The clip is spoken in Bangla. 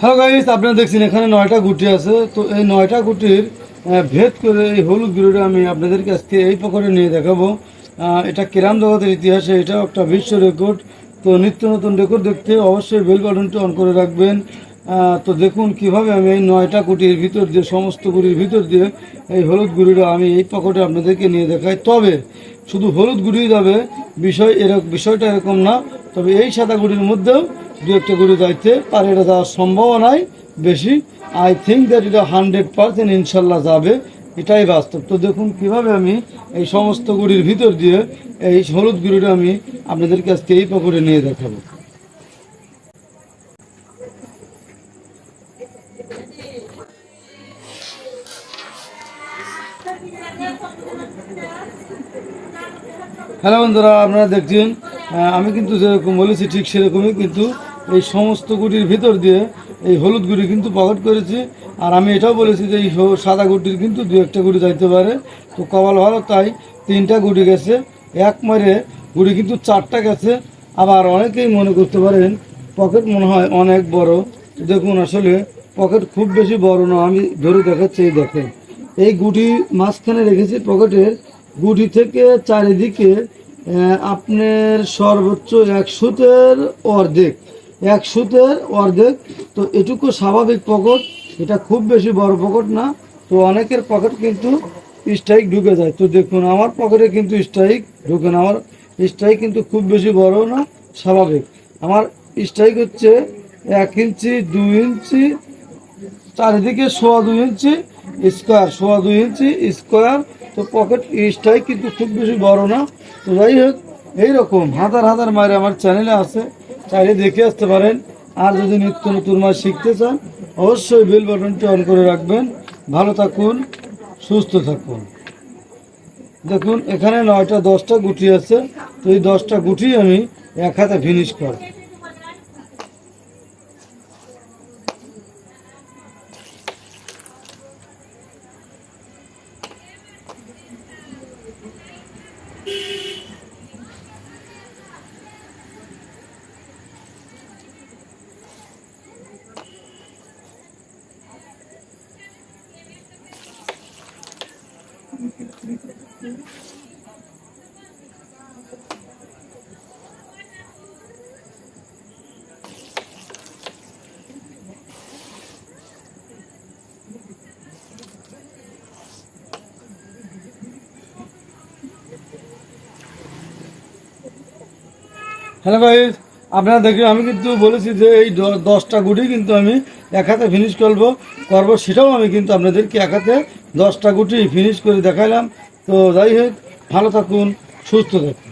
হ্যালো গাইস, আপনারা দেখছেন এখানে 9টা গুটি আছে। তো এই 9টা গুটির ভেদ করে এই হলুদ গুঁড়োটা আমি আপনাদেরকে আজকে এই পকেটে নিয়ে দেখাবো। এটা কেরাম জগতের ইতিহাসে এটাও একটা বিশ্ব রেকর্ড। তো নিত্য নতুন রেকর্ড দেখতে অবশ্যই বেল বাটনটি অন করে রাখবেন। তো দেখুন কিভাবে আমি এই 9টা গুটির ভিতর দিয়ে, সমস্ত গুটির ভিতর দিয়ে এই হলুদ গুঁড়োটা আমি এই পকেটে আপনাদেরকে নিয়ে দেখাই। তবে শুধু হলুদ গুঁড়ি যাবে, বিষয়টা এরকম না। তবে এই সাদা গুঁড়ির মধ্যেও দু একটা গুঁড়ি যাইতে পারে, এটা যাওয়ার সম্ভাবনাই বেশি। আই থিঙ্ক দ্যাট এটা 100% ইনশাল্লাহ যাবে, এটাই বাস্তব। তো দেখুন কিভাবে আমি এই সমস্ত গুঁড়ির ভিতর দিয়ে এই হলুদ গুঁড়িটা আমি আপনাদেরকে আজকে এই পকেটে নিয়ে দেখাবো। হ্যালো বন্ধুরা, আপনারা দেখছেন আমি কিন্তু যেরকম বলেছি ঠিক সেরকমই কিন্তু এই সমস্ত গুটির ভিতর দিয়ে এই হলুদ গুটি কিন্তু পকেট করেছি। আর আমি এটাও বলেছি যে এই সাদা গুটির কিন্তু দু একটা গুটি যাইতে পারে। তো কপাল ভালো, তাই 3টা গুটি গেছে। এক মারে গুটি কিন্তু 4টা গেছে। আবার অনেকেই মনে করতে পারেন পকেট মনে হয় অনেক বড়। দেখুন আসলে পকেট খুব বেশি বড় না, আমি ধরে দেখাচ্ছি। এই দেখেন, এই গুটি মাঝখানে রেখেছি পকেটের। গুটি থেকে চারিদিকে আপনার সর্বোচ্চ 100-এর অর্ধেক, 100-এর অর্ধেক। তো এটুকু স্বাভাবিক পকেট, এটা খুব বেশি বড় পকেট না। তো অনেকের পকেট কিন্তু স্ট্রাইক ঢুকে যায়। তো দেখুন আমার পকেটে কিন্তু স্ট্রাইক ঢুকে না। আমার স্ট্রাইক কিন্তু খুব বেশি বড় না, স্বাভাবিক। আমার স্ট্রাইক হচ্ছে 1 ইঞ্চি, 2 ইঞ্চি, চারিদিকে 2.25 ইঞ্চি স্কোয়ার, 2.25 ইঞ্চি স্কোয়ার। তো পকেট স্ট্রাইক কিন্তু খুব বেশি বড় না। তো যাই হোক, এইরকম হাজার হাজার মায়ের আমার চ্যানেলে আছে, চাইলে দেখে আসতে পারেন। আর যদি নিত্য নতুন মাছ শিখতে চান অবশ্যই বেল বাটনটি অন করে রাখবেন। ভালো থাকুন, সুস্থ থাকুন। দেখুন এখানে 9টা 10টা গুটি আছে। তো এই 10টা গুটি আমি এক হাতে ফিনিশ করব। হ্যালো গাইস, আপনারা দেখুন আমি কিন্তু বলেছি যে এই 10টা গুটি কিন্তু আমি এক হাতে ফিনিশ করবো। সেটাও আমি কিন্তু আপনাদেরকে এক হাতে 10টা গুটি ফিনিশ করে দেখালাম। তো যাই হোক, ভালো থাকুন, সুস্থ থাকুন।